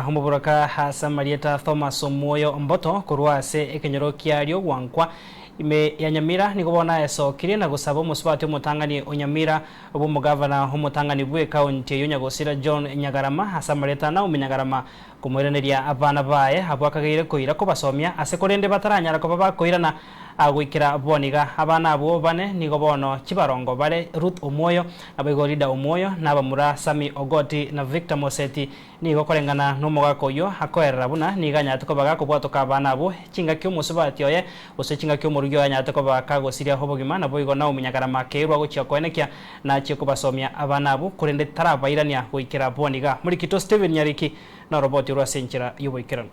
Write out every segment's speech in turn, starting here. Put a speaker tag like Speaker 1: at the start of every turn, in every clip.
Speaker 1: Anga umuburaka hasa Marieta Thomas Omuoyo Mboto kurwase ekenyoro kiario wankwa ime ya Nyamira nikubona esokire na gusaba umusubati umutangani Onyamira obumugavana umutangani bwe county y'Unyagosira John Nyagarama hasa Marieta na umunyagarama kumwereneria abana baye habwakagire koira ko basomya asekorende bataranyara ko bakoirana agwikira boniga abana abo bane nigobono kibarongo bare Ruth Omuoyo abegorida Omuoyo nabamura Sami Ogoti na Victor Moseti nigo korengana n'umugako yo akoerera buna niganya tuko bagako bwatoka abana abo kinga kyo musubati oye ose kinga kyo murugyo anya tuko bakago siria hobogima na boigo na umunyagarama kerwa gucyo kwenekia na cyo kubasomya abana abo kurende tarabairania gwikira boniga muri kito Steven Nyariki na roboti rwa senchira yuboikirana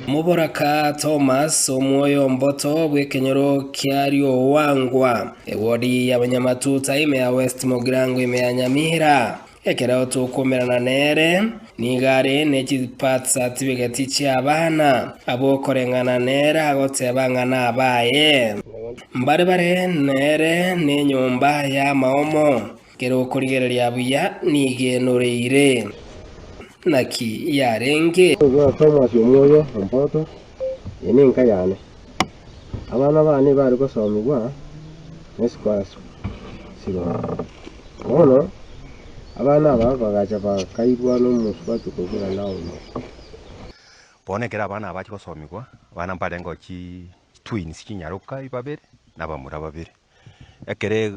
Speaker 2: Muboraka Thomas Omuoyo Mboto bwekenyoro kiario wangwa ewodi y'abanyamatuta ime ya West Mugirango ime ya Nyamira ekera tukumerana nere nigare nekipatsa tibigati cy'abana abokorengana nere agotebangana abaye mbare nere n'inyumba ya maomo kero kurigerera buya nigenoreire naki yarenge
Speaker 3: Thomas Omuoyo Mboto yeninka yane abana bane bari gusomigwa nesikwaso sibo ono abana bagaja bakairwa n'umusubati kugura nawo
Speaker 4: bonekera abana abachi gusomigwa abana mparengo ki twins kinyaruka ibabere nabamura babere ekere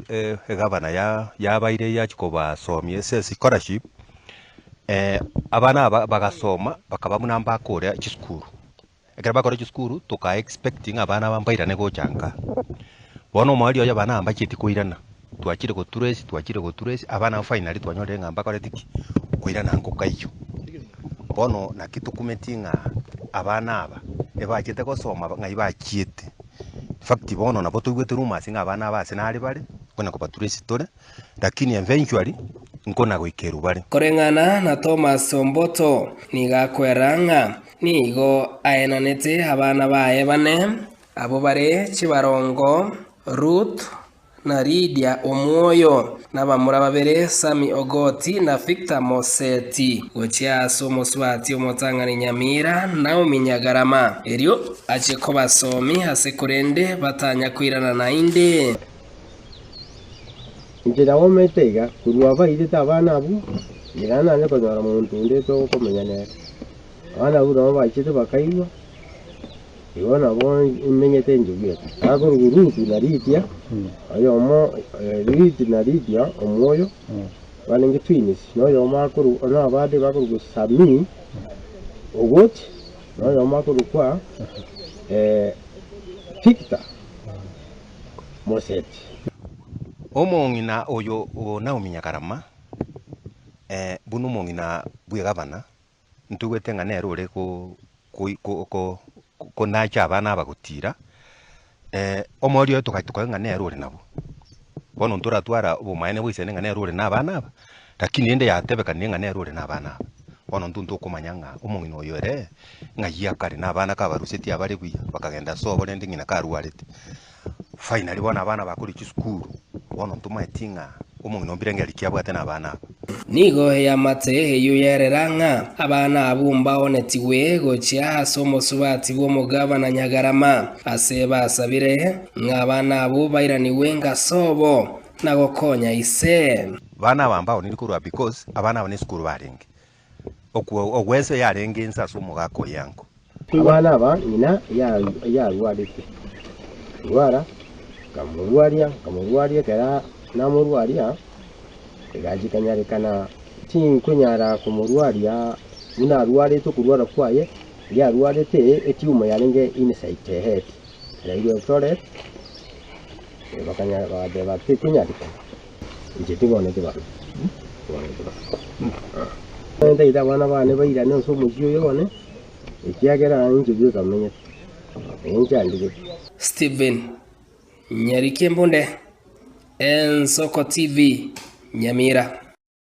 Speaker 4: gavana ya baire ya chikoba somye scholarship abana bagasoma bakaba munamba akore chiskuru ekera bakore chiskuru tuka expecting abana bambaira nego changa bono mwali oya bana amba chiti kuirana twachire go turesi abana finally twanyore ngamba kore tiki kuirana nkokaiyo bono nakitukumetinga abana aba ebachite gosoma ngai bachite fact bono nabo tugwete rumasi ngabana base nali bale kona ko paturesi tore lakini eventually nkona gwikeru bale
Speaker 2: korengana na Thomas Mboto nigakweranga nigo ayenanete abana baye bane abo bare kibarongo Ruth na Lydia Omuoyo nabamura babere Sami Ogoti na Victor Moseti gochya somuswati umutangani Nyamira na umunyagarama eryo achiko basomi hasekurende batanya kwirana na inde
Speaker 3: njira wometega kurwa bairita abana abo irana ne konyora muntu ndeto komenya ne abana abo no bachite bakairwa ibona bo imenyete njubye Ruth na Lydia ayomo Ruth na Lydia Omuoyo balinge twins no yomo akuru ona abade bakuru Sami Ogoti no yomo akuru kwa Victor Moseti
Speaker 4: omongina oyo na umunyagarama bunu mongina bwe gavana ntugwete nganero re ko nacha abana bagutira omorio tukatuko nganero re nabo bono ntura twara obumaene bwisene nganero re nabana aba lakini ende yatebeka nganero re nabana bono ntuntu kumanyanga omongina oyo re ngayiya kare nabana kabaruseti abari bwiya bakagenda sobo nende ngina karuarete finally bona abana bakuri chiskuru bono ntumatinga omongina ombirengeri kiabwate nabana
Speaker 2: nigo ya mate yuyereranga abana abumba onetiwe gochya somusubati bw'umugabana Nyagarama aseba asabire ngabana abo bairaniwe ngasobo nagokonya ise
Speaker 4: bana bambao nilikurwa because abana bane skuru barenge ogwese yarenge insaso mugako yanko
Speaker 3: abana aba nyina ya ruarite ruara kamurwaria kera namurwaria egajikanyarikana tinkunyara kumurwaria muna rwarite kurwara kwaye ya rwarite etiuma yarenge inside head radio flore bakanya bade batikunyarika njitingone tibana nda ida bana bane baira no so mujyo yone ikiagera njibyo kamenye enjandike
Speaker 2: Steven Nyariki Mbunde Ensoko TV Nyamira.